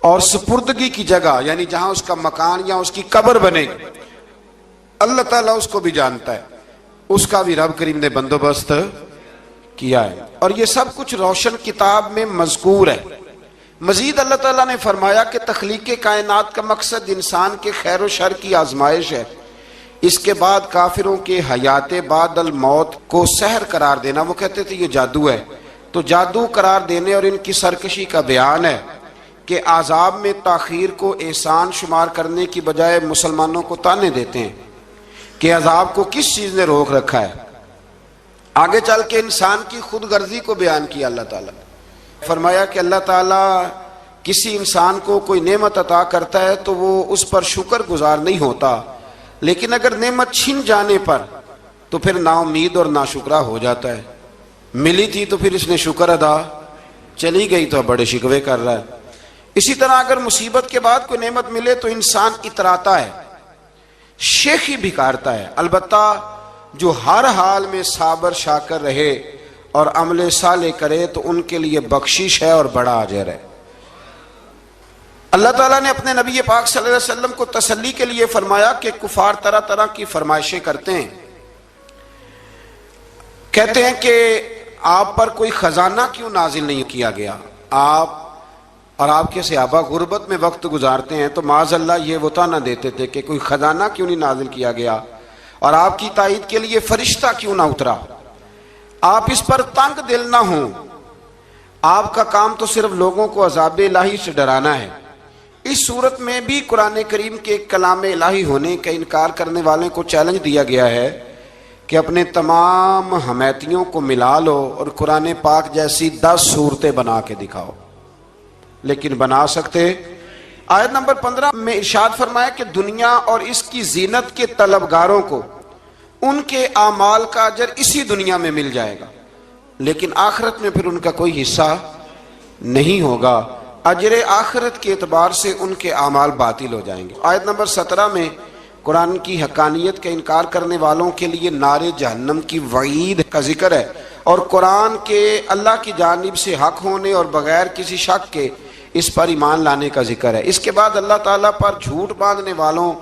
اور سپردگی کی جگہ یعنی جہاں اس کا مکان یا اس کی قبر بنے اللہ تعالیٰ اس کو بھی جانتا ہے، اس کا بھی رب کریم نے بندوبست کیا ہے، اور یہ سب کچھ روشن کتاب میں مذکور ہے۔ مزید اللہ تعالیٰ نے فرمایا کہ تخلیق کائنات کا مقصد انسان کے خیر و شر کی آزمائش ہے، اس کے بعد کافروں کے حیات بعد الموت کو سحر قرار دینا۔ وہ کہتے تھے یہ جادو ہے، تو جادو قرار دینے اور ان کی سرکشی کا بیان ہے کہ عذاب میں تاخیر کو احسان شمار کرنے کی بجائے مسلمانوں کو تانے دیتے ہیں کہ عذاب کو کس چیز نے روک رکھا ہے۔ آگے چل کے انسان کی خود غرضی کو بیان کیا اللہ تعالیٰ، فرمایا کہ اللہ تعالیٰ کسی انسان کو کوئی نعمت عطا کرتا ہے تو وہ اس پر شکر گزار نہیں ہوتا، لیکن اگر نعمت چھن جانے پر تو پھر نا امید اور ناشکرا ہو جاتا ہے۔ ملی تھی تو پھر اس نے شکر ادا، چلی گئی تو بڑے شکوے کر رہا ہے۔ اسی طرح اگر مصیبت کے بعد کوئی نعمت ملے تو انسان اتراتا ہے، شیخی بھکارتا ہے، البتہ جو ہر حال میں صابر شاکر رہے اور عمل صالح کرے تو ان کے لیے بخشش ہے اور بڑا اجر ہے۔ اللہ تعالیٰ نے اپنے نبی پاک صلی اللہ علیہ وسلم کو تسلی کے لیے فرمایا کہ کفار طرح طرح کی فرمائشیں کرتے ہیں، کہتے ہیں کہ آپ پر کوئی خزانہ کیوں نازل نہیں کیا گیا، آپ اور آپ کے صحابہ غربت میں وقت گزارتے ہیں تو معاذ اللہ یہ وہ طعنہ دیتے تھے کہ کوئی خزانہ کیوں نہیں نازل کیا گیا، اور آپ کی تائید کے لیے فرشتہ کیوں نہ اترا۔ آپ اس پر تنگ دل نہ ہوں، آپ کا کام تو صرف لوگوں کو عذاب الہی سے ڈرانا ہے۔ اس صورت میں بھی قرآن کریم کے کلام الہی ہونے کا انکار کرنے والوں کو چیلنج دیا گیا ہے کہ اپنے تمام حمیتیوں کو ملا لو اور قرآن پاک جیسی 10 صورتیں بنا کے دکھاؤ، لیکن بنا سکتے؟ آیت نمبر 15 میں ارشاد فرمایا کہ دنیا اور اس کی زینت کے طلبگاروں کو ان کے اعمال کا اجر اسی دنیا میں مل جائے گا، لیکن آخرت میں پھر ان کا کوئی حصہ نہیں ہوگا، اجر آخرت کے اعتبار سے ان کے اعمال باطل ہو جائیں گے۔ آیت نمبر 17 میں قرآن کی حقانیت کا انکار کرنے والوں کے لیے نار جہنم کی وعید کا ذکر ہے، اور قرآن کے اللہ کی جانب سے حق ہونے اور بغیر کسی شک کے اس پر ایمان لانے کا ذکر ہے۔ اس کے بعد اللہ تعالیٰ پر جھوٹ باندھنے والوں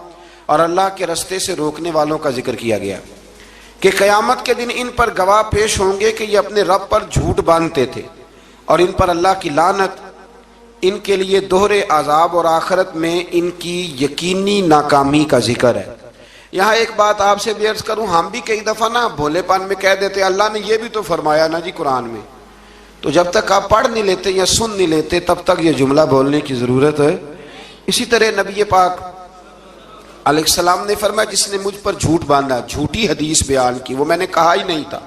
اور اللہ کے رستے سے روکنے والوں کا ذکر کیا گیا کہ قیامت کے دن ان پر گواہ پیش ہوں گے کہ یہ اپنے رب پر جھوٹ باندھتے تھے، اور ان پر اللہ کی لعنت، ان کے لیے دوہرے عذاب اور آخرت میں ان کی یقینی ناکامی کا ذکر ہے۔ یہاں ایک بات آپ سے بھی عرض کروں، ہم بھی کئی دفعہ نا بھولے پن میں کہہ دیتے اللہ نے یہ بھی تو فرمایا نا جی قرآن میں، تو جب تک آپ پڑھ نہیں لیتے یا سن نہیں لیتے تب تک یہ جملہ بولنے کی ضرورت ہے۔ اسی طرح نبی پاک علیہ السلام نے فرمایا جس نے مجھ پر جھوٹ باندھا، جھوٹی حدیث بیان کی، وہ میں نے کہا ہی نہیں تھا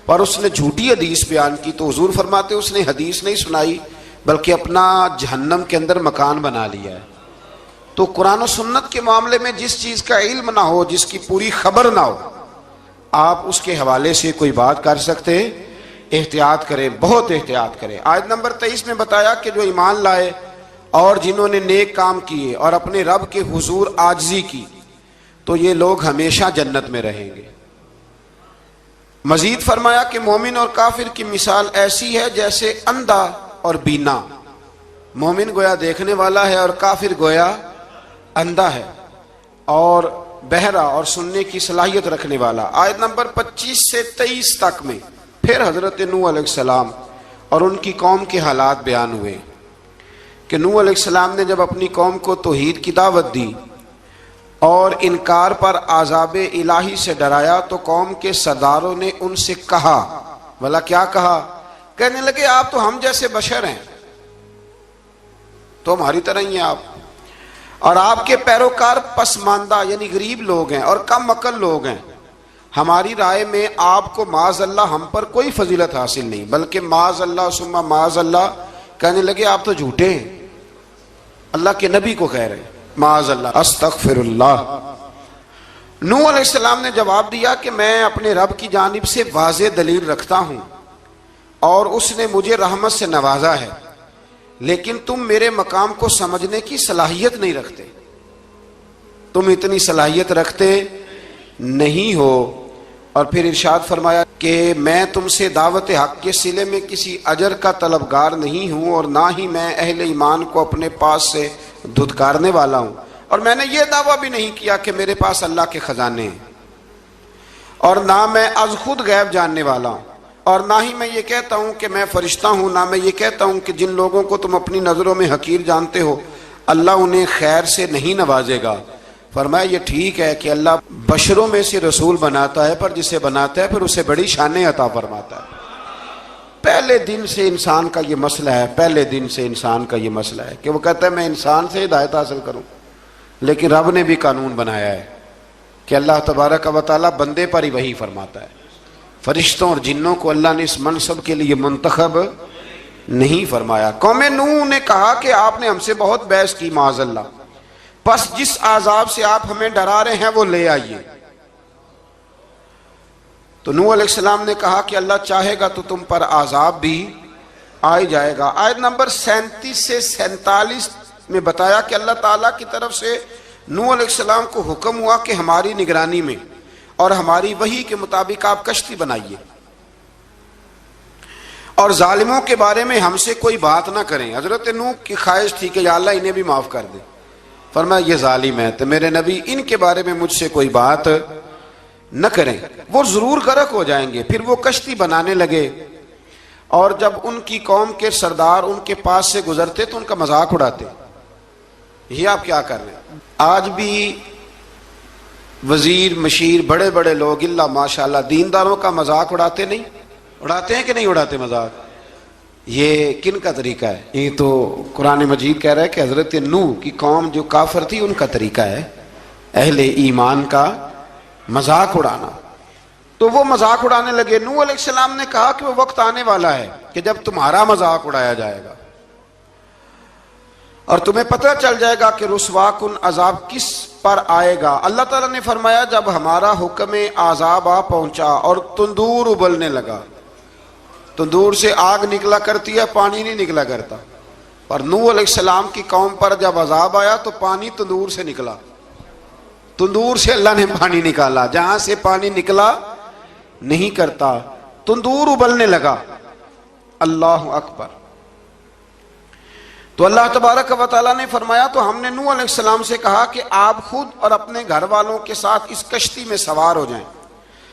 پر اس نے جھوٹی حدیث بیان کی، تو حضور فرماتے اس نے حدیث نہیں سنائی بلکہ اپنا جہنم کے اندر مکان بنا لیا ہے۔ تو قرآن و سنت کے معاملے میں جس چیز کا علم نہ ہو، جس کی پوری خبر نہ ہو، آپ اس کے حوالے سے کوئی بات کر سکتے؟ احتیاط کریں، بہت احتیاط کریں۔ آیت نمبر 23 میں بتایا کہ جو ایمان لائے اور جنہوں نے نیک کام کیے اور اپنے رب کے حضور عاجزی کی تو یہ لوگ ہمیشہ جنت میں رہیں گے۔ مزید فرمایا کہ مومن اور کافر کی مثال ایسی ہے جیسے اندھا اور بینا، مومن گویا دیکھنے والا ہے اور کافر گویا اندھا ہے اور بہرا اور سننے کی صلاحیت رکھنے والا۔ آیت نمبر 25 سے 23 تک میں پھر حضرت نوح علیہ السلام اور ان کی قوم کے حالات بیان ہوئے کہ نوح علیہ السلام نے جب اپنی قوم کو توحید کی دعوت دی اور انکار پر عذاب الہی سے ڈرایا تو قوم کے سرداروں نے ان سے کہا، بھلا کیا کہا؟ کہنے لگے آپ تو ہم جیسے بشر ہیں، تو ہماری طرح ہی ہیں آپ، اور آپ کے پیروکار پسماندہ یعنی غریب لوگ ہیں اور کم عقل لوگ ہیں، ہماری رائے میں آپ کو معاذ اللہ ہم پر کوئی فضیلت حاصل نہیں، بلکہ معاذ اللہ ثم معاذ اللہ۔ کہنے لگے آپ تو جھوٹے ہیں، اللہ کے نبی کو کہہ رہے معاذ اللہ، استغفر اللہ۔ نوح علیہ السلام نے جواب دیا کہ میں اپنے رب کی جانب سے واضح دلیل رکھتا ہوں اور اس نے مجھے رحمت سے نوازا ہے، لیکن تم میرے مقام کو سمجھنے کی صلاحیت نہیں رکھتے، تم اتنی صلاحیت رکھتے نہیں ہو، اور پھر ارشاد فرمایا کہ میں تم سے دعوت حق کے صلے میں کسی اجر کا طلبگار نہیں ہوں، اور نہ ہی میں اہل ایمان کو اپنے پاس سے دھتکارنے والا ہوں، اور میں نے یہ دعویٰ بھی نہیں کیا کہ میرے پاس اللہ کے خزانے ہیں، اور نہ میں از خود غیب جاننے والا ہوں، اور نہ ہی میں یہ کہتا ہوں کہ میں فرشتہ ہوں، نہ میں یہ کہتا ہوں کہ جن لوگوں کو تم اپنی نظروں میں حقیر جانتے ہو اللہ انہیں خیر سے نہیں نوازے گا۔ فرمایا یہ ٹھیک ہے کہ اللہ بشروں میں سے رسول بناتا ہے، پر جسے بناتا ہے پھر اسے بڑی شانیں عطا فرماتا ہے۔ پہلے دن سے انسان کا یہ مسئلہ ہے، پہلے دن سے انسان کا یہ مسئلہ ہے کہ وہ کہتا ہے میں انسان سے ہدایت حاصل کروں، لیکن رب نے بھی قانون بنایا ہے کہ اللہ تبارک و تعالیٰ بندے پر ہی وحی فرماتا ہے۔ فرشتوں اور جنوں کو اللہ نے اس منصب کے لیے منتخب نہیں فرمایا۔ قوم نوح نے کہا کہ آپ نے ہم سے بہت بحث کی معاذ اللہ، بس جس عذاب سے آپ ہمیں ڈرا رہے ہیں وہ لے آئیے۔ تو نوح علیہ السلام نے کہا کہ اللہ چاہے گا تو تم پر عذاب بھی آ جائے گا۔ آیت نمبر 37 سے 47 میں بتایا کہ اللہ تعالیٰ کی طرف سے نوح علیہ السلام کو حکم ہوا کہ ہماری نگرانی میں اور ہماری وحی کے مطابق آپ کشتی بنائیے، اور ظالموں کے بارے میں ہم سے کوئی بات نہ کریں۔ حضرت نوح کی خواہش تھی کہ یا اللہ انہیں بھی معاف کر دے، فرمایا یہ ظالم ہے تو میرے نبی ان کے بارے میں مجھ سے کوئی بات نہ کریں، وہ ضرور غرق ہو جائیں گے۔ پھر وہ کشتی بنانے لگے، اور جب ان کی قوم کے سردار ان کے پاس سے گزرتے تو ان کا مذاق اڑاتے۔ یہ آپ کیا کر رہے ہیں؟ آج بھی وزیر مشیر بڑے بڑے لوگ اللہ ماشاءاللہ دینداروں کا مذاق اڑاتے نہیں؟ اڑاتے ہیں کہ نہیں اڑاتے مذاق؟ یہ کن کا طریقہ ہے؟ یہ تو قرآن مجید کہہ رہا ہے کہ حضرت نوح کی قوم جو کافر تھی ان کا طریقہ ہے اہل ایمان کا مذاق اڑانا۔ تو وہ مذاق اڑانے لگے۔ نوح علیہ السلام نے کہا کہ وہ وقت آنے والا ہے کہ جب تمہارا مذاق اڑایا جائے گا، اور تمہیں پتہ چل جائے گا کہ رسوا کن عذاب کس پر آئے گا۔ اللہ تعالیٰ نے فرمایا جب ہمارا حکم عذاب آ پہنچا اور تندور ابلنے لگا، تندور سے آگ نکلا کرتی ہے، پانی نہیں نکلا کرتا، پر نوح علیہ السلام کی قوم پر جب عذاب آیا تو پانی تندور سے نکلا، تندور سے اللہ نے پانی نکالا، جہاں سے پانی نکلا نہیں کرتا، تندور ابلنے لگا۔ اللہ اکبر۔ تو اللہ تبارک و تعالیٰ نے فرمایا تو ہم نے نوح علیہ السلام سے کہا کہ آپ خود اور اپنے گھر والوں کے ساتھ اس کشتی میں سوار ہو جائیں،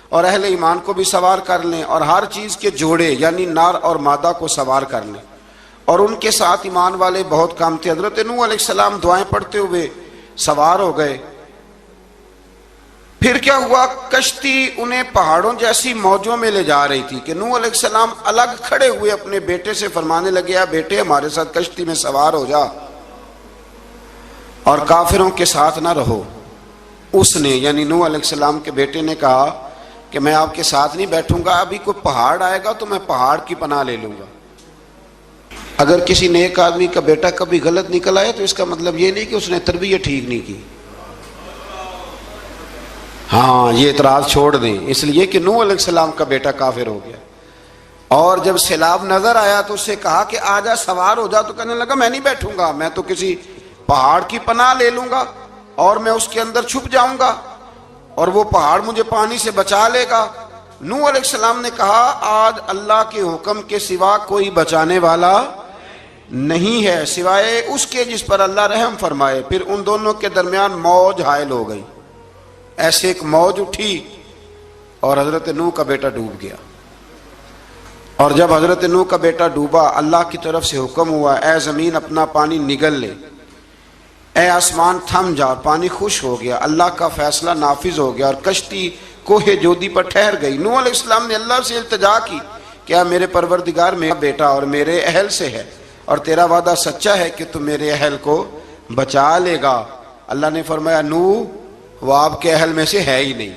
اور اہل ایمان کو بھی سوار کر لیں، اور ہر چیز کے جوڑے یعنی نر اور مادہ کو سوار کر لیں۔ اور ان کے ساتھ ایمان والے بہت کام تھے۔ حضرت نوح علیہ السلام دعائیں پڑھتے ہوئے سوار ہو گئے۔ پھر کیا ہوا؟ کشتی انہیں پہاڑوں جیسی موجوں میں لے جا رہی تھی کہ نوح علیہ السلام الگ کھڑے ہوئے اپنے بیٹے سے فرمانے لگے اے بیٹے ہمارے ساتھ کشتی میں سوار ہو جا اور کافروں کے ساتھ نہ رہو۔ اس نے یعنی نوح علیہ السلام کے بیٹے نے کہا کہ میں آپ کے ساتھ نہیں بیٹھوں گا، ابھی کوئی پہاڑ آئے گا تو میں پہاڑ کی پناہ لے لوں گا۔ اگر کسی نیک آدمی کا بیٹا کبھی غلط نکل آیا تو اس کا مطلب یہ نہیں کہ اس نے تربیت ٹھیک نہیں کی، ہاں یہ اعتراض چھوڑ دیں، اس لیے کہ نوح علیہ السلام کا بیٹا کافر ہو گیا، اور جب سیلاب نظر آیا تو اس سے کہا کہ آجا سوار ہو جا، تو کہنے لگا میں نہیں بیٹھوں گا، میں تو کسی پہاڑ کی پناہ لے لوں گا اور میں اس کے اندر چھپ جاؤں گا اور وہ پہاڑ مجھے پانی سے بچا لے گا۔ نوح علیہ السلام نے کہا آج اللہ کے حکم کے سوا کوئی بچانے والا نہیں ہے سوائے اس کے جس پر اللہ رحم فرمائے۔ پھر ان دونوں کے درمیان موج حائل ہو گئی، ایسے ایک موج اٹھی اور حضرت نوح کا بیٹا ڈوب گیا۔ اور جب حضرت نوح کا بیٹا ڈوبا اللہ کی طرف سے حکم ہوا اے زمین اپنا پانی نگل لے، اے آسمان تھم جا، پانی خوش ہو گیا، اللہ کا فیصلہ نافذ ہو گیا اور کشتی کوہ جودی پر ٹھہر گئی۔ نوح علیہ السلام نے اللہ سے التجا کی کیا میرے پروردگار میرا بیٹا اور میرے اہل سے ہے اور تیرا وعدہ سچا ہے کہ تو میرے اہل کو بچا لے گا۔ اللہ نے فرمایا نوح وہ آپ کے اہل میں سے ہے ہی نہیں،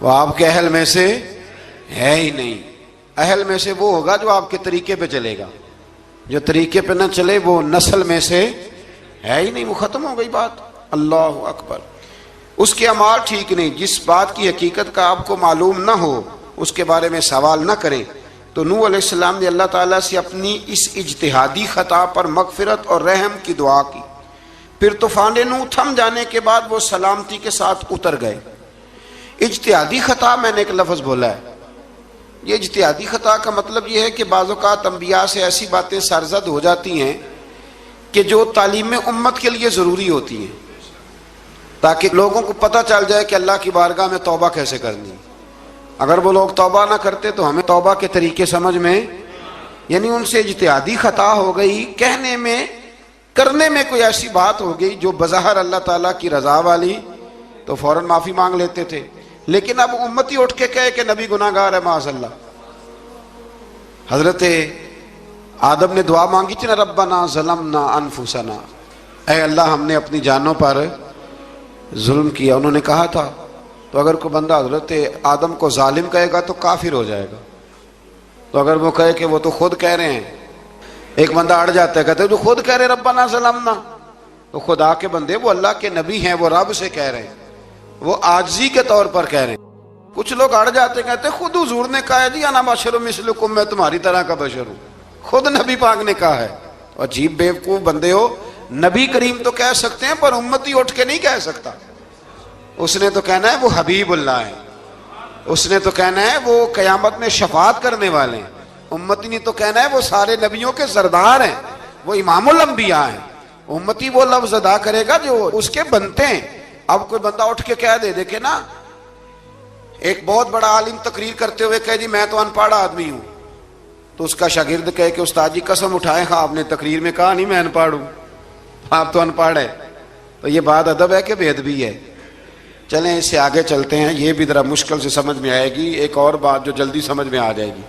وہ آپ کے اہل میں سے ہے ہی نہیں۔ اہل میں سے وہ ہوگا جو آپ کے طریقے پہ چلے گا، جو طریقے پہ نہ چلے وہ نسل میں سے ہے ہی نہیں، وہ ختم ہو گئی بات۔ اللہ اکبر۔ اس کے اعمال ٹھیک نہیں، جس بات کی حقیقت کا آپ کو معلوم نہ ہو اس کے بارے میں سوال نہ کریں۔ تو نوح علیہ السلام نے اللہ تعالیٰ سے اپنی اس اجتہادی خطا پر مغفرت اور رحم کی دعا کی۔ پھر طوفان نوح تھم جانے کے بعد وہ سلامتی کے ساتھ اتر گئے۔ اجتہادی خطا میں نے ایک لفظ بولا ہے، یہ اجتہادی خطا کا مطلب یہ ہے کہ بعض اوقات انبیاء سے ایسی باتیں سرزد ہو جاتی ہیں کہ جو تعلیم امت کے لیے ضروری ہوتی ہیں، تاکہ لوگوں کو پتہ چل جائے کہ اللہ کی بارگاہ میں توبہ کیسے کرنی ہے۔ اگر وہ لوگ توبہ نہ کرتے تو ہمیں توبہ کے طریقے سمجھ میں، یعنی ان سے اجتہادی خطا ہو گئی، کہنے میں کرنے میں کوئی ایسی بات ہو گئی جو بظاہر اللہ تعالیٰ کی رضا والی، تو فوراً معافی مانگ لیتے تھے۔ لیکن اب امتی اٹھ کے کہے کہ نبی گناہ گار ہے معاذ اللہ۔ حضرت آدم نے دعا مانگی تھی نا، ربنا ظلمنا انفسنا، اے اللہ ہم نے اپنی جانوں پر ظلم کیا، انہوں نے کہا تھا۔ تو اگر کوئی بندہ حضرت آدم کو ظالم کہے گا تو کافر ہو جائے گا، تو اگر وہ کہے کہ وہ تو خود کہہ رہے ہیں، ایک بندہ اڑ جاتا ہے، کہتے ہیں تو خود کہہ رہے ربنا ظلمنا، تو خدا کے بندے وہ اللہ کے نبی ہیں، وہ رب سے کہہ رہے ہیں، وہ عاجزی کے طور پر کہہ رہے ہیں۔ کچھ لوگ اڑ جاتے ہیں، کہتے ہیں خود حضور نے کہا ہے جی انا بشر مثلکم، میں تمہاری طرح کا بشر ہوں، خود نبی پاک نے کہا ہے۔ عجیب بیوقوف بندے ہو، نبی کریم تو کہہ سکتے ہیں پر امتی اٹھ کے نہیں کہہ سکتا۔ اس نے تو کہنا ہے وہ حبیب اللہ ہے، اس نے تو کہنا ہے وہ قیامت میں شفاعت کرنے والے ہیں، امتی نے تو کہنا ہے وہ سارے نبیوں کے سردار ہیں، وہ امام الانبیاء ہیں۔ امتی وہ لفظ ادا کرے گا جو اس کے بنتے ہیں۔ اب کوئی بندہ اٹھ کے کہہ دے، دیکھے نا ایک بہت بڑا عالم تقریر کرتے ہوئے کہے جی میں تو ان پڑھ آدمی ہوں، تو اس کا شاگرد کہے کہ استاد جی قسم اٹھائے ہاں آپ نے تقریر میں کہا نہیں میں ان پڑھ ہوں، آپ تو ان پڑھ ہے، تو یہ بات ادب ہے کہ بے ادبی ہے؟ چلیں اس سے آگے چلتے ہیں، یہ بھی ذرا مشکل سے سمجھ میں آئے گی۔ ایک اور بات جو جلدی سمجھ میں آ جائے گی،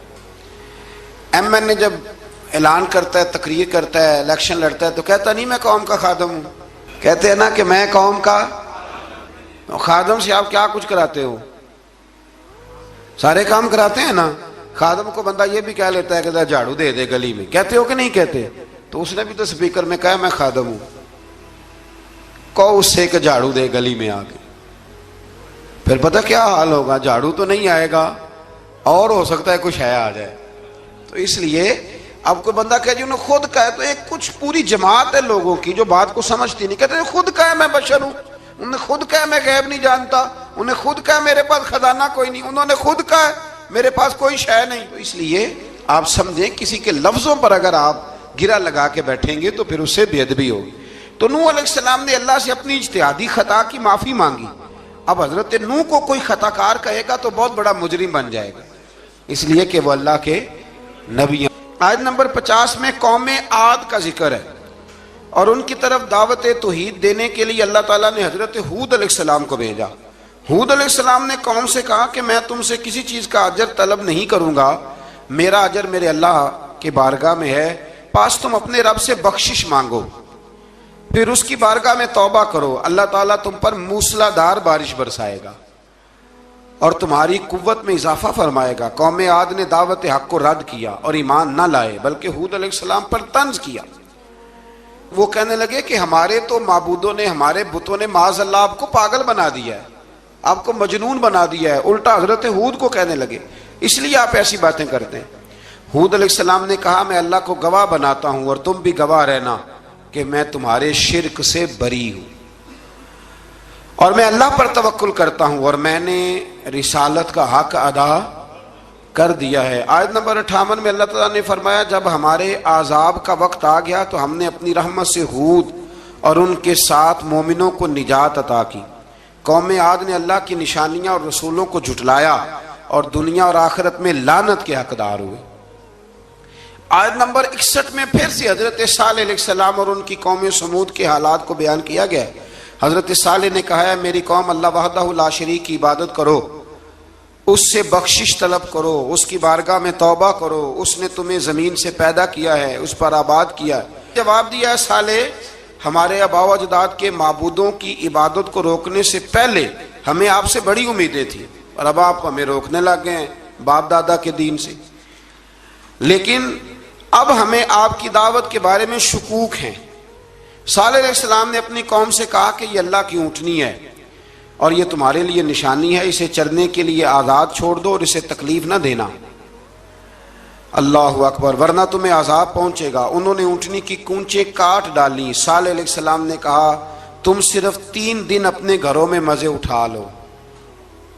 ایم این اے جب اعلان کرتا ہے، تقریر کرتا ہے، الیکشن لڑتا ہے، تو کہتا نہیں میں قوم کا خادم ہوں، کہتے ہیں نا کہ میں قوم کا خادم سے آپ کیا کچھ کراتے ہو؟ سارے کام کراتے ہیں نا۔ خادم کو بندہ یہ بھی کہہ لیتا ہے کہ جھاڑو دے دے گلی میں، کہتے ہو کہ نہیں کہتے؟ تو اس نے بھی تو سپیکر میں کہا میں خادم ہوں، کہو اس سے کہ جھاڑو دے گلی میں آ کے، پھر پتہ کیا حال ہوگا؟ جھاڑو تو نہیں آئے گا اور ہو سکتا ہے کچھ ہے آ جائے۔ تو اس لیے اب کوئی بندہ کہے جی انہوں نے خود کہا ہے، تو ایک کچھ پوری جماعت ہے لوگوں کی جو بات کو سمجھتی نہیں، کہتے ہیں خود کہا ہے میں بشر ہوں، انہوں نے خود کہا ہے میں غیب نہیں جانتا، انہوں نے خود کہا ہے میرے پاس خزانہ کوئی نہیں، انہوں نے خود کہا ہے میرے پاس کوئی شے نہیں۔ تو اس لیے آپ سمجھیں کسی کے لفظوں پر اگر آپ گرا لگا کے بیٹھیں گے تو پھر اس سے بے ادبی ہوگی۔ تو نوح علیہ السلام نے اللہ سے اپنی اجتہادی خطا کی معافی مانگی۔ اب حضرت نوح کو کوئی خطا کار کہے گا تو بہت بڑا مجرم بن جائے گا، اس لیے کہ وہ اللہ کے نبی ہیں۔ آیت نمبر 50 میں قوم عاد کا ذکر ہے، اور ان کی طرف دعوت توحید دینے کے لیے اللہ تعالیٰ نے حضرت ہود علیہ السلام کو بھیجا۔ ہود علیہ السلام نے قوم سے کہا کہ میں تم سے کسی چیز کا اجر طلب نہیں کروں گا، میرا اجر میرے اللہ کی بارگاہ میں ہے، پاس تم اپنے رب سے بخشش مانگو، پھر اس کی بارگاہ میں توبہ کرو، اللہ تعالیٰ تم پر موسلا دار بارش برسائے گا اور تمہاری قوت میں اضافہ فرمائے گا۔ قوم عاد نے دعوت حق کو رد کیا اور ایمان نہ لائے، بلکہ ہود علیہ السلام پر طنز کیا۔ وہ کہنے لگے کہ ہمارے تو معبودوں نے، ہمارے بتوں نے معاذ اللہ آپ کو پاگل بنا دیا ہے، آپ کو مجنون بنا دیا ہے۔ الٹا حضرت ہود کو کہنے لگے اس لیے آپ ایسی باتیں کرتے ہیں۔ ہود علیہ السلام نے کہا میں اللہ کو گواہ بناتا ہوں اور تم بھی گواہ رہنا کہ میں تمہارے شرک سے بری ہوں، اور میں اللہ پر توکل کرتا ہوں، اور میں نے رسالت کا حق ادا کر دیا ہے۔ آیت نمبر 58 میں اللہ تعالیٰ نے فرمایا جب ہمارے عذاب کا وقت آ گیا تو ہم نے اپنی رحمت سے ہود اور ان کے ساتھ مومنوں کو نجات عطا کی۔ قوم عاد نے اللہ کی نشانیاں اور رسولوں کو جھٹلایا اور دنیا اور آخرت میں لعنت کے حقدار ہوئے۔ آیت نمبر 61 میں پھر سے حضرت صالح علیہ السلام اور ان کی قوم سمود کے حالات کو بیان کیا گیا ہے۔ حضرت صالح نے کہا ہے میری قوم اللہ وحدہ لا شریک کی عبادت کرو، اس سے بخشش طلب کرو، اس کی بارگاہ میں توبہ کرو، اس نے تمہیں زمین سے پیدا کیا ہے، اس پر آباد کیا ہے۔ جواب دیا ہے صالح ہمارے آباء و اجداد کے معبودوں کی عبادت کو روکنے سے پہلے ہمیں آپ سے بڑی امیدیں تھیں، اور اب آپ ہمیں روکنے لگ گئے ہیں باپ دادا کے دین سے، لیکن اب ہمیں آپ کی دعوت کے بارے میں شکوک ہیں۔ صالح علیہ السلام نے اپنی قوم سے کہا کہ یہ اللہ کی اونٹنی ہے اور یہ تمہارے لیے نشانی ہے، اسے چرنے کے لیے آزاد چھوڑ دو اور اسے تکلیف نہ دینا۔ اللہ اکبر، ورنہ تمہیں عذاب پہنچے گا۔ انہوں نے اونٹنی کی کونچیں کاٹ ڈالی۔ صالح علیہ السلام نے کہا تم صرف 3 دن اپنے گھروں میں مزے اٹھا لو،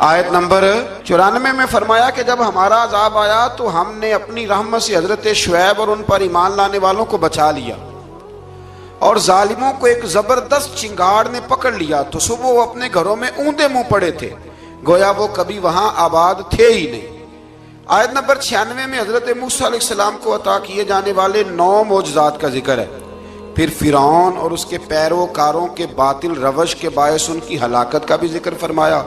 آیت نمبر 94 میں فرمایا کہ جب ہمارا عذاب آیا تو ہم نے اپنی رحمت سے حضرت شعیب اور ان پر ایمان لانے والوں کو بچا لیا، اور ظالموں کو ایک زبردست چنگاڑ نے پکڑ لیا تو صبح وہ اپنے گھروں میں اوندے منہ پڑے تھے، گویا وہ کبھی وہاں آباد تھے ہی نہیں۔ آیت نمبر 96 میں حضرت موسیٰ علیہ السلام کو عطا کیے جانے والے 9 معجزات کا ذکر ہے۔ پھر فرعون اور اس کے پیروکاروں کے باطل روش کے باعث ان کی ہلاکت کا بھی ذکر فرمایا،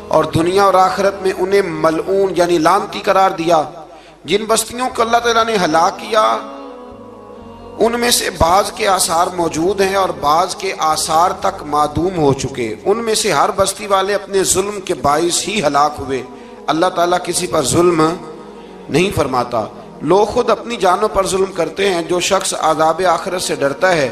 اور دنیا اور آخرت میں انہیں ملعون یعنی لعنتی قرار دیا۔ جن بستیوں کو اللہ تعالیٰ نے ہلاک کیا ان میں سے بعض کے آثار موجود ہیں اور بعض کے آثار تک معدوم ہو چکے۔ ان میں سے ہر بستی والے اپنے ظلم کے باعث ہی ہلاک ہوئے۔ اللہ تعالیٰ کسی پر ظلم نہیں فرماتا، لوگ خود اپنی جانوں پر ظلم کرتے ہیں۔ جو شخص عذاب آخرت سے ڈرتا ہے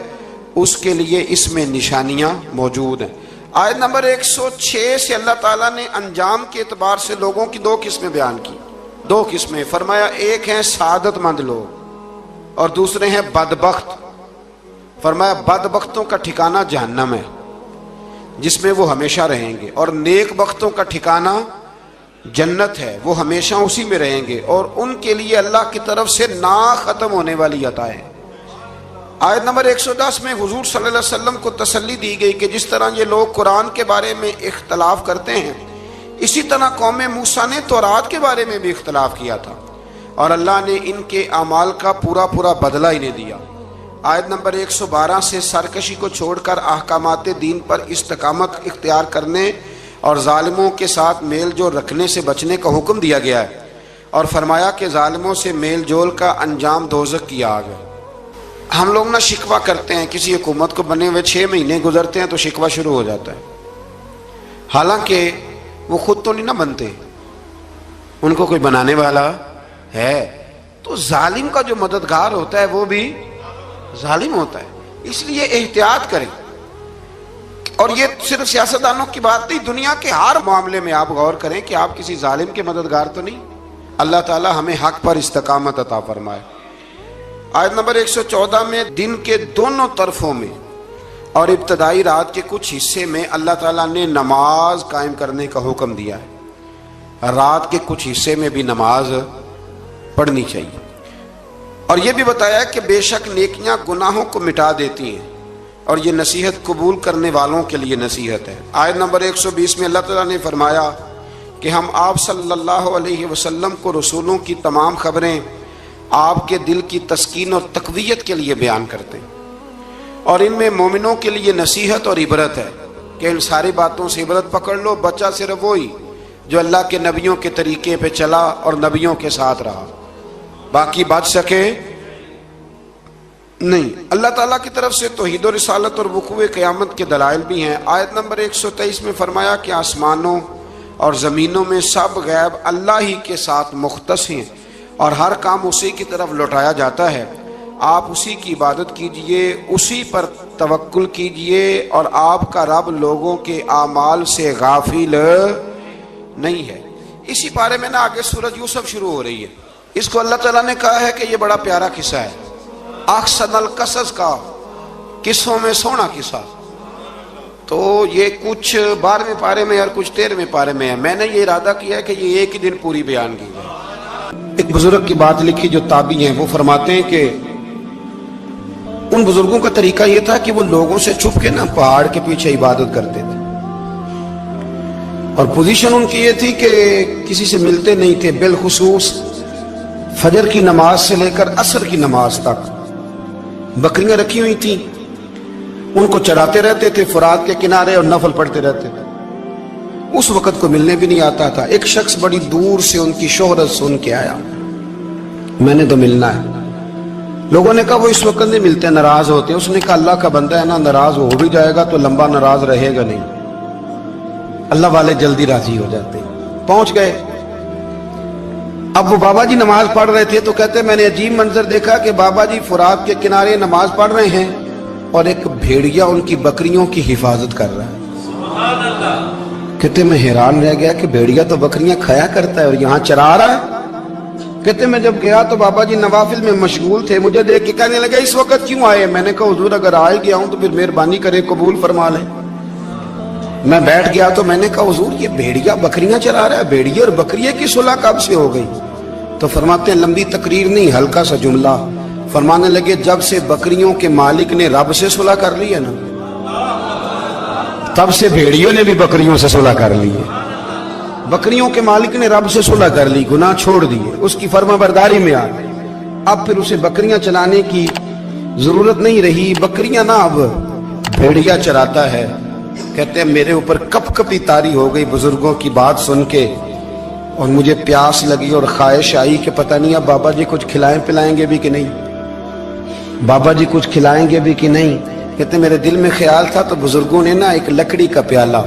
اس کے لیے اس میں نشانیاں موجود ہیں۔ آیت نمبر 106 سے اللہ تعالیٰ نے انجام کے اعتبار سے لوگوں کی 2 قسمیں بیان کی۔ 2 قسمیں فرمایا، ایک ہیں سعادت مند لوگ اور دوسرے ہیں بدبخت۔ فرمایا بدبختوں کا ٹھکانہ جہنم ہے جس میں وہ ہمیشہ رہیں گے، اور نیک بختوں کا ٹھکانہ جنت ہے، وہ ہمیشہ اسی میں رہیں گے، اور ان کے لیے اللہ کی طرف سے نا ختم ہونے والی عطائیں۔ آیت نمبر 110 میں حضور صلی اللہ علیہ وسلم کو تسلی دی گئی کہ جس طرح یہ لوگ قرآن کے بارے میں اختلاف کرتے ہیں، اسی طرح قوم موسیٰ نے تورات کے بارے میں بھی اختلاف کیا تھا، اور اللہ نے ان کے اعمال کا پورا بدلہ انہیں دیا۔ آیت نمبر 112 سے سرکشی کو چھوڑ کر احکامات دین پر استقامت اختیار کرنے اور ظالموں کے ساتھ میل جول رکھنے سے بچنے کا حکم دیا گیا ہے، اور فرمایا کہ ظالموں سے میل جول کا انجام دوزخ کی آگ ہے۔ ہم لوگ نہ شکوہ کرتے ہیں، کسی حکومت کو بنے ہوئے 6 مہینے گزرتے ہیں تو شکوہ شروع ہو جاتا ہے، حالانکہ وہ خود تو نہیں نہ بنتے، ان کو کوئی بنانے والا ہے۔ تو ظالم کا جو مددگار ہوتا ہے وہ بھی ظالم ہوتا ہے، اس لیے احتیاط کریں۔ اور یہ صرف سیاستدانوں کی بات نہیں، دنیا کے ہر معاملے میں آپ غور کریں کہ آپ کسی ظالم کے مددگار تو نہیں۔ اللہ تعالی ہمیں حق پر استقامت عطا فرمائے۔ آیت نمبر 114 میں دن کے دونوں طرفوں میں اور ابتدائی رات کے کچھ حصے میں اللہ تعالیٰ نے نماز قائم کرنے کا حکم دیا ہے۔ رات کے کچھ حصے میں بھی نماز پڑھنی چاہیے، اور یہ بھی بتایا کہ بے شک نیکیاں گناہوں کو مٹا دیتی ہیں، اور یہ نصیحت قبول کرنے والوں کے لیے نصیحت ہے۔ آیت نمبر 120 میں اللہ تعالیٰ نے فرمایا کہ ہم آپ صلی اللہ علیہ وسلم کو رسولوں کی تمام خبریں آپ کے دل کی تسکین اور تقویت کے لیے بیان کرتے ہیں، اور ان میں مومنوں کے لیے نصیحت اور عبرت ہے کہ ان ساری باتوں سے عبرت پکڑ لو۔ بچہ صرف وہی جو اللہ کے نبیوں کے طریقے پہ چلا اور نبیوں کے ساتھ رہا، باقی بچ سکے نہیں۔ اللہ تعالیٰ کی طرف سے توحید و رسالت اور وقوع قیامت کے دلائل بھی ہیں۔ آیت نمبر 123 میں فرمایا کہ آسمانوں اور زمینوں میں سب غیب اللہ ہی کے ساتھ مختص ہیں، اور ہر کام اسی کی طرف لوٹایا جاتا ہے۔ آپ اسی کی عبادت کیجئے، اسی پر توکل کیجئے، اور آپ کا رب لوگوں کے اعمال سے غافل نہیں ہے۔ اسی بارے میں نا آگے سورۃ یوسف شروع ہو رہی ہے، اس کو اللہ تعالیٰ نے کہا ہے کہ یہ بڑا پیارا قصہ ہے، احسن القصص کا، قصوں میں سونا قصہ۔ تو یہ کچھ 12ویں پارے میں اور کچھ 13ویں پارے میں ہے۔ میں نے یہ ارادہ کیا ہے کہ یہ ایک ہی دن پوری بیان کی جائے۔ ایک بزرگ کی بات لکھی جو تابعی ہیں، وہ فرماتے ہیں کہ ان بزرگوں کا طریقہ یہ تھا کہ وہ لوگوں سے چھپ کے نا پہاڑ کے پیچھے عبادت کرتے تھے، اور پوزیشن ان کی یہ تھی کہ کسی سے ملتے نہیں تھے، بالخصوص فجر کی نماز سے لے کر عصر کی نماز تک بکریاں رکھی ہوئی تھیں، ان کو چراتے رہتے تھے فرات کے کنارے اور نفل پڑھتے رہتے تھے۔ اس وقت کو ملنے بھی نہیں آتا تھا۔ ایک شخص بڑی دور سے ان کی شہرت سن کے آیا، میں نے تو ملنا ہے۔ لوگوں نے کہا وہ اس وقت نہیں ملتے، ناراض ہوتے۔ اس نے کہا اللہ کا بندہ ہے نا، ناراض ہو بھی جائے گا تو لمبا ناراض رہے گا نہیں، اللہ والے جلدی راضی ہو جاتے ہیں۔ پہنچ گئے۔ اب وہ بابا جی نماز پڑھ رہے تھے تو کہتے میں نے عجیب منظر دیکھا کہ بابا جی فرات کے کنارے نماز پڑھ رہے ہیں اور ایک بھیڑیا ان کی بکریوں کی حفاظت کر رہا ہے۔ سبحان اللہ۔ کہتے میں حیران رہ گیا کہ بھیڑیا تو بکریاں کھایا کرتا ہے اور یہاں چرا رہا ہے۔ کہتے میں جب گیا تو بابا جی نوافل میں مشغول تھے، مجھے دیکھ کے کہنے لگا اس وقت کیوں آئے؟ میں نے کہا حضور اگر آئے گیا ہوں تو پھر مہربانی کرے قبول فرما لیں۔ میں بیٹھ گیا تو میں نے کہا حضور یہ بھیڑیا بکریاں چلا رہا ہے، بھیڑیے اور بکریے کی صلح کب سے ہو گئی؟ تو فرماتے ہیں لمبی تقریر نہیں، ہلکا سا جملہ، فرمانے لگے جب سے بکریوں کے مالک نے رب سے صلح کر لی ہے نا، تب سے بھیڑیوں نے بھی بکریوں سے صلح کر لی ہے۔ بکریوں کے مالک نے رب سے صلح کر لی، گناہ چھوڑ دیے، اس کی فرما برداری میں آ گئے، اب پھر اسے بکریاں چلانے کی ضرورت نہیں رہی، بکریاں نہ اب بھیڑیا چراتا ہے۔ کہتے ہیں میرے اوپر کپ کپی طاری ہو گئی بزرگوں کی بات سن کے، اور مجھے پیاس لگی اور خواہش آئی کہ پتہ نہیں اب بابا جی کچھ کھلائیں پلائیں گے بھی کہ نہیں، بابا جی کچھ کھلائیں گے بھی کہ نہیں۔ کہتے ہیں میرے دل میں خیال تھا تو بزرگوں نے نا ایک لکڑی کا پیالہ،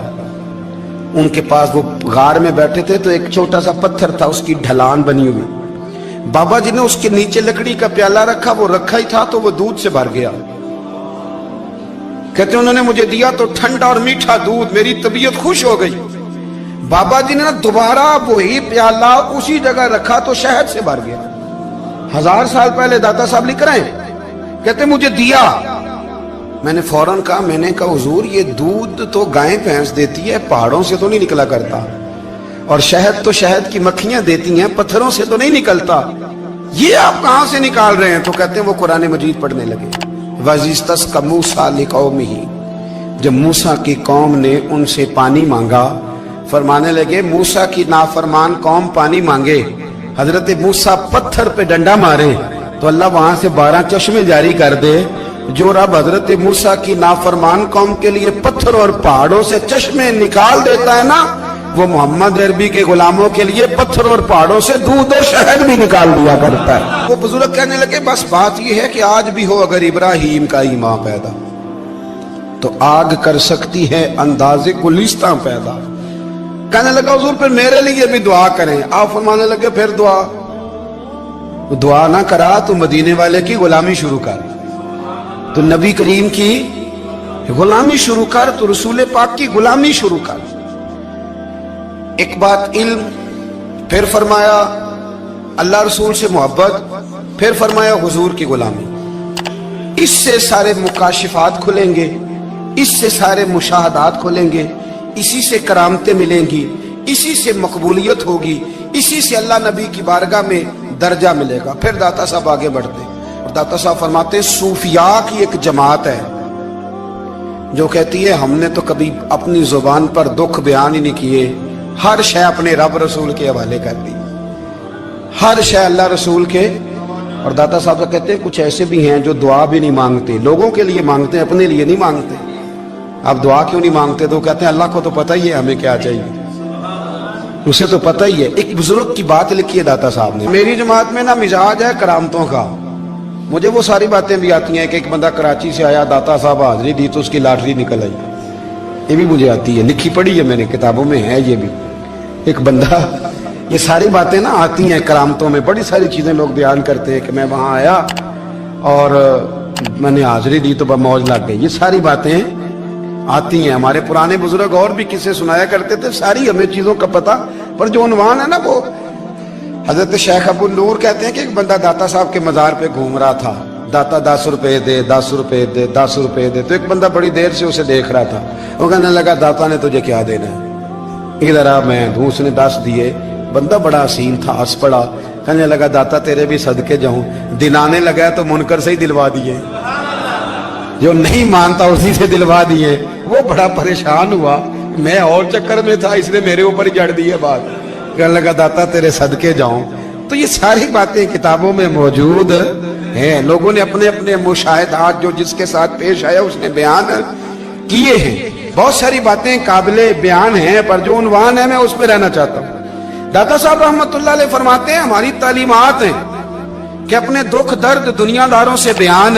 ان کے پاس وہ غار میں بیٹھے تھے تو ایک چھوٹا سا پتھر تھا، اس کی ڈھلان بنی ہوئی، بابا جی نے اس کے نیچے لکڑی کا پیالہ رکھا، وہ رکھا ہی تھا تو وہ دودھ سے بھر گیا۔ کہتے ہیں انہوں نے مجھے دیا تو ٹھنڈا اور میٹھا دودھ، میری طبیعت خوش ہو گئی۔ بابا جی نے دوبارہ وہی پیالہ اسی جگہ رکھا تو شہد سے بھر گیا۔ 1000 سال پہلے داتا صاحب لکھ رہے ہیں، کہتے مجھے دیا، میں نے فوراً کہا، میں نے کہا حضور یہ دودھ تو گائیں بھینس دیتی ہے، پہاڑوں سے تو نہیں نکلا کرتا، اور شہد تو شہد کی مکھیاں دیتی ہیں، پتھروں سے تو نہیں نکلتا، یہ آپ کہاں سے نکال رہے ہیں؟ تو کہتے ہیں وہ قرآن مجید پڑھنے لگے۔ وَإِذِ اسْتَسْقَى مُوسَىٰ لِقَوْمِهِ، جب موسیٰ کی قوم نے ان سے پانی مانگا، فرمانے لگے موسیٰ کی نافرمان قوم پانی مانگے، حضرت موسیٰ پتھر پہ ڈنڈا مارے تو اللہ وہاں سے 12 چشمے جاری کر دے۔ جو رب حضرت موسیٰ کی نافرمان قوم کے لیے پتھر اور پہاڑوں سے چشمے نکال دیتا ہے نا، وہ محمد عربی کے غلاموں کے لیے پتھر اور پہاڑوں سے دودھ اور شہد بھی نکال دیا کرتا ہے۔ وہ بزرگ کہنے لگے بس بات یہ ہے کہ آج بھی ہو اگر ابراہیم کا ایمان پیدا تو آگ کر سکتی ہے انداز گلستاں پیدا۔ کہنے لگا حضور پھر میرے لیے بھی دعا کریں۔ آپ فرمانے لگے پھر دعا نہ کرا تو مدینے والے کی غلامی شروع کر، تو نبی کریم کی غلامی شروع کر، تو رسول پاک کی غلامی شروع کر۔ ایک بات علم، پھر فرمایا اللہ رسول سے محبت، پھر فرمایا حضور کی غلامی۔ اس سے سارے مکاشفات کھلیں گے، اس سے سارے مشاہدات کھلیں گے، اسی سے کرامتیں ملیں گی، اسی سے مقبولیت ہوگی، اسی سے اللہ نبی کی بارگاہ میں درجہ ملے گا۔ پھر داتا صاحب آگے بڑھتے اور داتا صاحب فرماتے صوفیاء کی ایک جماعت ہے جو کہتی ہے ہم نے تو کبھی اپنی زبان پر دکھ بیان ہی نہیں کیے، ہر شے اپنے رب رسول کے حوالے کر دی، ہر شے اللہ رسول کے۔ اور داتا صاحب کہتے ہیں کچھ ایسے بھی ہیں جو دعا بھی نہیں مانگتے، لوگوں کے لیے مانگتے ہیں، اپنے لیے نہیں مانگتے۔ آپ دعا کیوں نہیں مانگتے؟ تو کہتے ہیں اللہ کو تو پتہ ہی ہے ہمیں کیا چاہیے، اسے تو پتہ ہی ہے۔ ایک بزرگ کی بات لکھی ہے داتا صاحب نے، میری جماعت میں نا مزاج ہے کرامتوں کا، مجھے وہ ساری باتیں بھی آتی ہیں کہ ایک بندہ کراچی سے آیا، داتا صاحب حاضری دی تو اس کی لاٹری نکل آئی، یہ بھی مجھے آتی ہے، لکھی پڑھی ہے میں نے، کتابوں میں ہے یہ بھی۔ ایک بندہ، یہ ساری باتیں نا آتی ہیں کرامتوں میں، بڑی ساری چیزیں لوگ بیان کرتے ہیں کہ میں وہاں آیا اور میں نے حاضری دی تو موج لگ گئی، یہ ساری باتیں آتی ہیں۔ ہمارے پرانے بزرگ اور بھی قصے سنایا کرتے تھے، ساری ہمیں چیزوں کا پتہ، پر جو عنوان ہے نا وہ حضرت شیخ ابو نور کہتے ہیں کہ ایک بندہ داتا صاحب کے مزار پہ گھوم رہا تھا، داتا 10 روپے دے، 10 روپے دے، 10 روپے دے، تو ایک بندہ بڑی دیر سے اسے دیکھ رہا تھا، وہ کہنے لگا داتا نے تجھے کیا دینا ہے، ادھر آ میں دوں۔ اس نے 10 دیے، بندہ بڑا حسین تھا، ہنس پڑا، کہنے لگا داتا تیرے بھی صدقے جاؤں، دلانے لگا تو منکر سے ہی دلوا دیے، جو نہیں مانتا اسی سے دلوا دیے۔ وہ بڑا پریشان ہوا، میں اور چکر میں تھا، اس نے میرے اوپر جڑ دیے بات، کہنے لگا داتا تیرے صدقے جاؤں۔ تو یہ ساری باتیں کتابوں میں موجود ہیں، لوگوں نے اپنے اپنے مشاہدات جو جس کے ساتھ پیش آیا اس نے بیان کیے ہیں، بہت ساری باتیں قابل بیان ہیں، پر جو عنوان ہے میں اس پہ رہنا چاہتا ہوں۔ داتا صاحب رحمت اللہ علیہ فرماتے ہیں ہماری تعلیمات ہیں کہ اپنے دکھ درد دنیا داروں سے بیان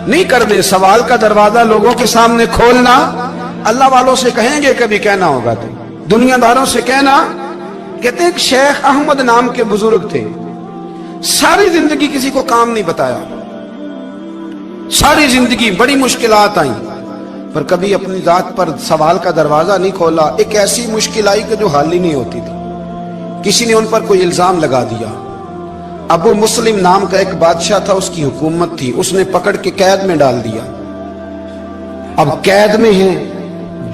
نہیں کرنے، سوال کا دروازہ لوگوں کے سامنے کھولنا، اللہ والوں سے کہیں گے کبھی کہنا ہوگا تو دنیا داروں سے کہنا۔ کہتے ہیں ایک شیخ احمد نام کے بزرگ تھے، ساری زندگی کسی کو کام نہیں بتایا، ساری زندگی بڑی مشکلات آئیں، پر کبھی اپنی ذات پر سوال کا دروازہ نہیں کھولا۔ ایک ایسی مشکل آئی کہ جو حل ہی نہیں ہوتی تھی، کسی نے ان پر کوئی الزام لگا دیا۔ ابو مسلم نام کا ایک بادشاہ تھا، اس کی حکومت تھی، اس نے پکڑ کے قید میں ڈال دیا۔ اب قید میں ہیں،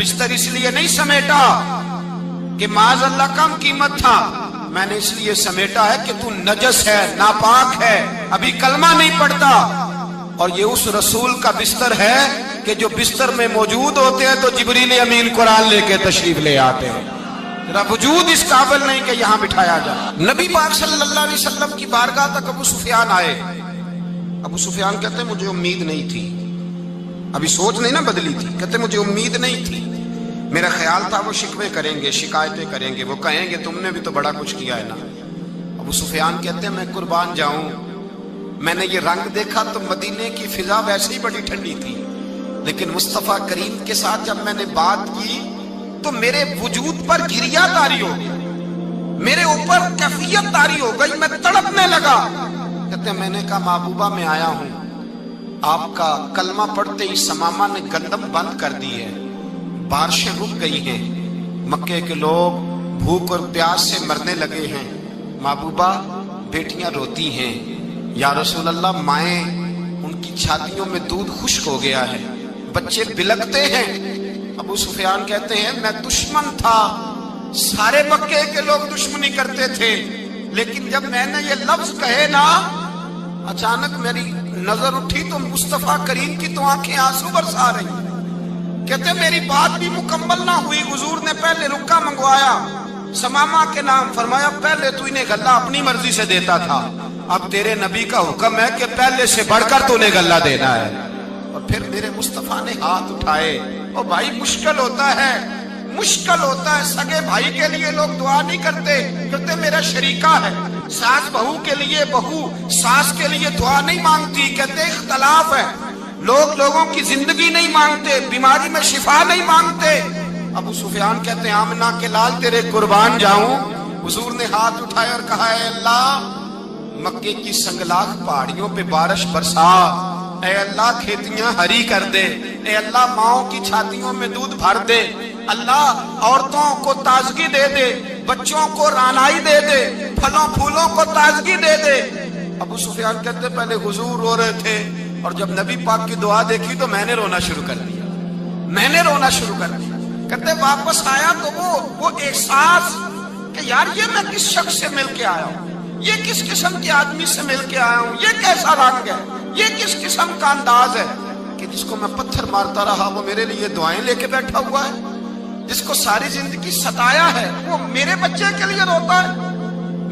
بستر اس لیے نہیں سمیٹا کہ معاذ اللہ کم قیمت تھا، میں نے اس لیے سمیٹا ہے کہ تو نجس ہے، ناپاک ہے، ابھی کلمہ نہیں پڑھتا۔ اور یہ اس رسول کا بستر ہے کہ جو بستر میں موجود ہوتے ہیں تو جبریل امین قرآن لے کے تشریف لے آتے ہیں۔ ذرا وجود اس قابل نہیں کہ یہاں بٹھایا جائے۔ نبی پاک صلی اللہ علیہ وسلم کی بارگاہ تک ابو سفیان آئے۔ ابو سفیان کہتے ہیں مجھے امید نہیں تھی، ابھی سوچ نہیں نہ بدلی تھی، کہتے مجھے امید نہیں تھی، میرا خیال تھا وہ شکوے کریں گے، شکایتیں کریں گے، وہ کہیں گے تم نے بھی تو بڑا کچھ کیا ہے نا۔ ابو سفیان کہتے ہیں میں قربان جاؤں، میں نے یہ رنگ دیکھا تو مدینے کی فضا ویسے ہی بڑی ٹھنڈی تھی، لیکن مصطفیٰ کریم کے ساتھ جب میں نے بات کی تو میرے وجود پر گریہ طاری ہو گئی، میرے اوپر کیفیت طاری ہو گئی، میں تڑپنے لگا۔ کہتے ہیں میں نے کہا محبوبہ میں آیا ہوں، آپ کا کلمہ پڑھتے ہی سمامہ نے گندم بند کر دی ہے، بارشیں رک گئی ہیں، مکے کے لوگ بھوک اور پیاس سے مرنے لگے ہیں، محبوبہ بیٹیاں روتی ہیں، یا رسول اللہ مائیں ان کی چھاتیوں میں دودھ خشک ہو گیا ہے، بچے بلکتے ہیں۔ ابو سفیان کہتے ہیں میں دشمن تھا، سارے مکے کے لوگ دشمنی کرتے تھے، لیکن جب میں نے یہ لفظ کہے نا اچانک میری نظر اٹھی تو مصطفیٰ کریم کی تو آنکھیں آنسو برسا رہی۔ کہتے میری بات بھی مکمل نہ ہوئی، حضور نے پہلے رکا منگوایا سمامہ کے نام، فرمایا پہلے تو انہیں غلہ اپنی مرضی سے دیتا تھا، اب تیرے نبی کا حکم ہے کہ پہلے سے بڑھ کر تو انہیں غلہ دینا ہے۔ اور پھر میرے مصطفیٰ نے ہاتھ اٹھائے۔ اور بھائی مشکل ہوتا ہے، مشکل ہوتا ہے، سگے بھائی کے لیے لوگ دعا نہیں کرتے، کہتے میرا شریکہ ہے، ساس بہو کے لیے بہو ساس کے لیے دعا نہیں مانگتی، کہتے اختلاف ہے، لوگ لوگوں کی زندگی نہیں مانگتے، بیماری میں شفا نہیں مانگتے۔ ابو سفیان کہتے ہیں آمنہ کے لال تیرے قربان جاؤں۔ حضور نے ہاتھ اٹھائے اور کہا اے اللہ مکے کی سنگلاخ پہاڑیوں پہ بارش برسا، اے اللہ کھیتیاں ہری کر دے، اے اللہ ماؤں کی چھاتیوں میں دودھ بھر دے، اللہ عورتوں کو تازگی دے دے، بچوں کو رانائی دے دے، پھلوں پھولوں کو تازگی دے دے۔ ابو سفیان کہتے پہلے حضور رو رہے تھے اور جب نبی پاک کی دعا دیکھی تو میں نے رونا شروع کر دیا، میں نے رونا شروع کر دیا۔ کہتے واپس آیا تو وہ احساس کہ یار یہ میں کس شخص سے مل کے آیا ہوں، یہ کس قسم کے آدمی سے مل کے آیا ہوں، یہ کیسا رنگ ہے، یہ کس قسم کا انداز ہے کہ جس کو میں پتھر مارتا رہا وہ میرے لیے دعائیں لے کے بیٹھا ہوا ہے، جس کو ساری زندگی ستایا ہے وہ میرے بچے کے لیے روتا ہے،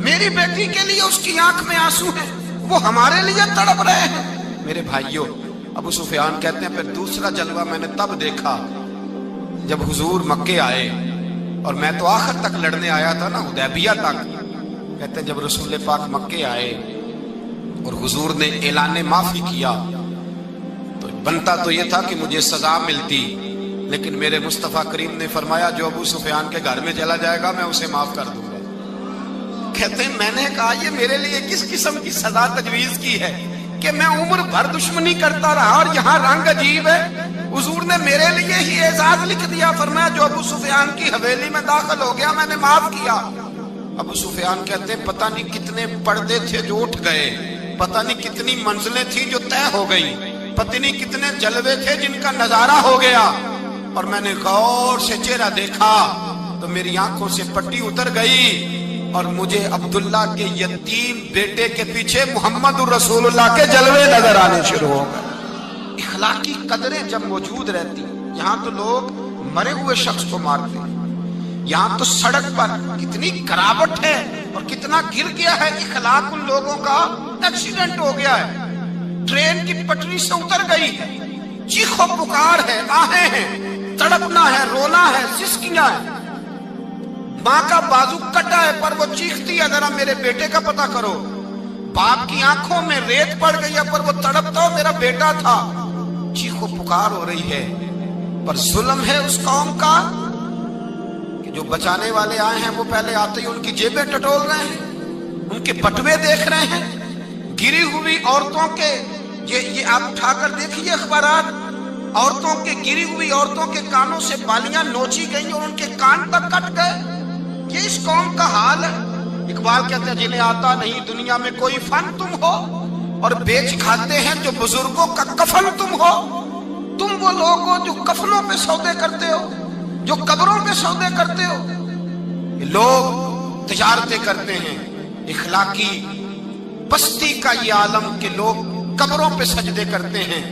میری بیٹی کے لیے اس کی آنکھ میں آنسو ہیں، وہ ہمارے لیے تڑپ رہے ہیں۔ میرے بھائیوں ابو سفیان کہتے ہیں پھر دوسرا جلوہ میں نے تب دیکھا جب حضور مکے آئے، اور میں تو آخر تک لڑنے آیا تھا نا حدیبیہ تک۔ کہتے ہیں جب رسول پاک مکے آئے اور حضور نے اعلان معافی کیا تو بنتا تو یہ تھا کہ مجھے سزا ملتی، لیکن میرے مصطفیٰ کریم نے فرمایا جو ابو سفیان کے گھر میں چلا جائے گا میں اسے معاف کر دوں گا۔ کہتے ہیں میں نے کہا یہ میرے لیے کس قسم کی سزا تجویز کی ہے کہ میں عمر بھر دشمنی کرتا رہا اور یہاں رنگ عجیب ہے۔ حضور نے میرے لیے ہی اعزاز لکھ دیا، فرمایا جو ابو سفیان کی حویلی میں داخل ہو گیا میں نے معاف کیا۔ ابو سفیان کہتے ہیں پتہ نہیں کتنے پردے تھے جو اٹھ گئے، پتہ نہیں کتنی منزلیں تھیں جو طے ہو گئی، پتہ نہیں کتنے جلوے تھے جن کا نظارہ ہو گیا، اور میں نے غور سے چہرہ دیکھا تو میری آنکھوں سے پٹی اتر گئی اور مجھے عبداللہ کے یتیم بیٹے کے پیچھے محمد الرسول اللہ کے جلوے نظر آنے شروع ہو گئے۔ اخلاقی قدریں جب موجود رہتی، یہاں تو لوگ مرے ہوئے شخص کو مارتے ہیں، یہاں تو سڑک پر کتنی کراوٹ ہے اور کتنا گر گیا ہے اخلاق ان لوگوں کا، ایکسیڈنٹ ہو گیا ہے، ٹرین کی پٹری سے اتر گئی ہے، چیخو پکار ہے، آہیں ہیں، تڑپنا ہے، رونا ہے، سسکیاں ہے، ماں کا بازو کٹا ہے پر وہ چیختی ہے ذرا میرے بیٹے کا پتہ کرو، باپ کی آنکھوں میں ریت پڑ گئی ہے پر وہ تڑپتا ہو میرا بیٹا تھا، چیخو پکار ہو رہی ہے۔ پر ظلم ہے اس قوم کا کہ جو بچانے والے آئے ہیں وہ پہلے آتے ہی ان کی جیبیں ٹٹول رہے ہیں، ان کے بٹوے دیکھ رہے ہیں، گری ہوئی عورتوں کے، یہ آپ اٹھا کر دیکھیے اخبارات، عورتوں کے گری ہوئی عورتوں کے کانوں سے بالیاں نوچی گئی اور ان کے کان تک کٹ گئے۔ یہ اس قوم کا حال ہے۔ اقبال کہتے ہیں جنہیں آتا نہیں دنیا میں کوئی فن تم ہو اور بیچ کھاتے ہیں جو بزرگوں کا کفن تم ہو، تم وہ لوگ ہو جو کفنوں پہ سودے کرتے ہو، جو قبروں پہ سودے کرتے ہو. لوگ تجارتیں کرتے ہیں، اخلاقی پستی کا یہ عالم کہ لوگ قبروں پہ سجدے کرتے ہیں،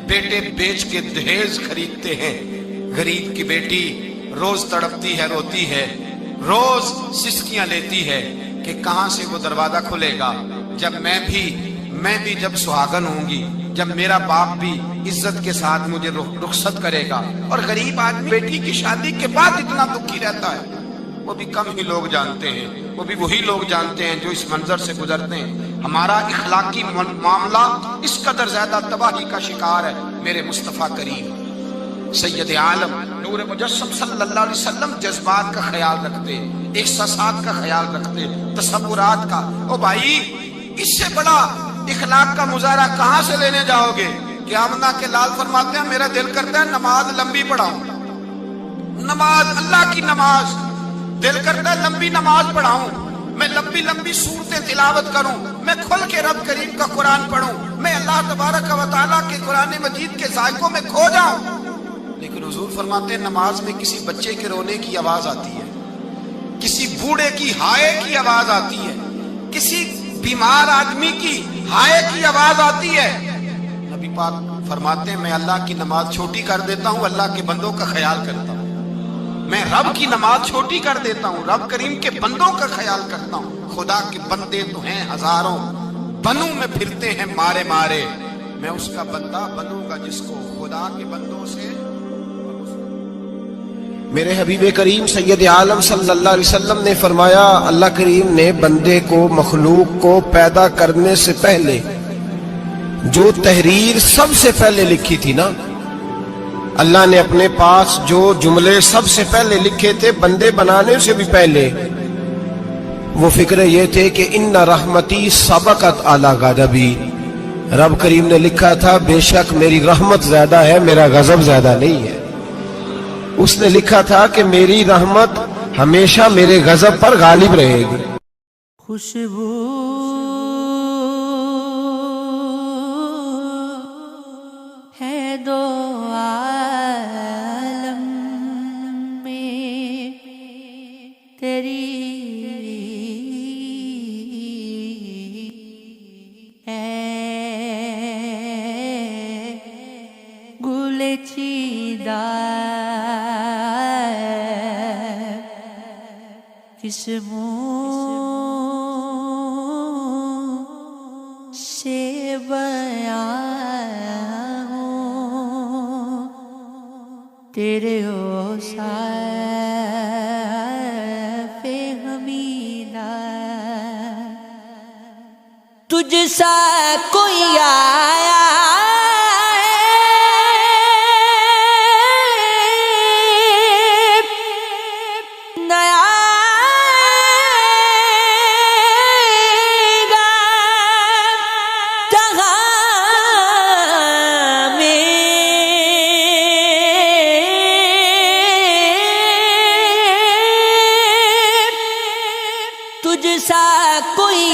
بیٹے بیچ کے دہیز خریدتے ہیں. غریب کی بیٹی روز تڑپتی ہے، روتی ہے، روز سسکیاں لیتی ہے کہ کہاں سے وہ دروازہ کھلے گا جب میں بھی جب سہاگن ہوں گی، جب میرا باپ بھی عزت کے ساتھ مجھے رخصت کرے گا. اور غریب آدمی بیٹی کی شادی کے بعد اتنا دکھی رہتا ہے، وہ بھی کم ہی لوگ جانتے ہیں، وہ بھی وہی لوگ جانتے ہیں جو اس منظر سے گزرتے ہیں. ہمارا اخلاقی معاملہ اس قدر زیادہ تباہی کا شکار ہے. میرے مصطفیٰ کریم سید عالم نور مجسم صلی اللہ علیہ وسلم جذبات کا خیال رکھتے، احساسات کا خیال رکھتے، تصورات کا. او بھائی، اس سے بڑا اخلاق کا مظاہرہ کہاں سے لینے جاؤ گے؟ کہ آمنہ کے لال فرماتے ہیں میرا دل کرتا ہے نماز لمبی پڑھاؤں، نماز اللہ کی نماز، دل کرتا ہے لمبی نماز پڑھاؤں، میں لمبی لمبی سورتیں تلاوت کروں، میں کھل کے رب کریم کا قرآن پڑھوں، میں اللہ تبارک و تعالیٰ کے قرآن مجید کے ذائقوں میں کھو جاؤں. لیکن حضور فرماتے ہیں نماز میں کسی بچے کے رونے کی آواز آتی ہے، کسی بوڑھے کی ہائے کی آواز آتی ہے، کسی بیمار آدمی کی ہائے کی آواز آتی ہے. نبی پاک فرماتے ہیں میں اللہ کی نماز چھوٹی کر دیتا ہوں، اللہ کے بندوں کا خیال کرتا ہوں. میں رب کی نماز چھوٹی کر دیتا ہوں، رب کریم کے بندوں کا خیال کرتا ہوں. خدا کے بندے تو ہیں ہزاروں، بنوں میں پھرتے ہیں مارے مارے، میں اس کا بندہ بنوں گا جس کو خدا کے بندوں سے. میرے حبیب کریم سید عالم صلی اللہ علیہ وسلم نے فرمایا اللہ کریم نے بندے کو، مخلوق کو پیدا کرنے سے پہلے جو تحریر سب سے پہلے لکھی تھی نا، اللہ نے اپنے پاس جو جملے سب سے پہلے لکھے تھے بندے بنانے سے بھی پہلے، وہ فکرے یہ تھے کہ ان رحمتی سبقت اعلی غضبی. رب کریم نے لکھا تھا بے شک میری رحمت زیادہ ہے، میرا غضب زیادہ نہیں ہے. اس نے لکھا تھا کہ میری رحمت ہمیشہ میرے غضب پر غالب رہے گی. خوشبو ہے دو عالم میں تیری، اے گل چیدہ کس منہ سے بیان ہوں تیرے اوصاف حمیدہ. تجھ سا کوئی آیا تجھ سا کوئی